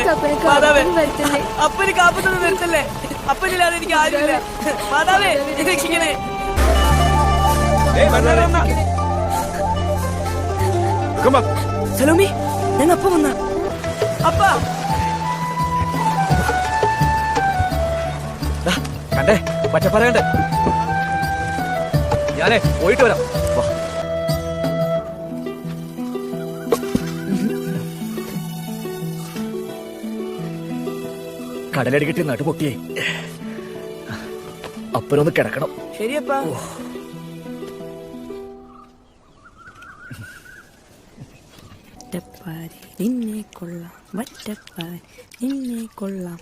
മാതാവേ, അപ്പനിക്ക് ആപത്തൊന്നും വരുത്തല്ലേ. അപ്പനില്ലാതെ എനിക്ക് ആരുമില്ല. മാതാവേ, രക്ഷിക്കണേ. സലോമി, ഞാൻ അപ്പ വന്ന അപ്പ കണ്ടേ പറ്റ പറയണ്ടേ. ഞാനേ പോയിട്ട് വരാം. കടലടി കിട്ടി നടുപൊട്ടിയേ. അപ്പനൊന്ന് കിടക്കണം. ശരിയപ്പാ. നിന്നെ കൊള്ളാം, വറ്റപ്പാരി നിന്നെ കൊള്ളാം.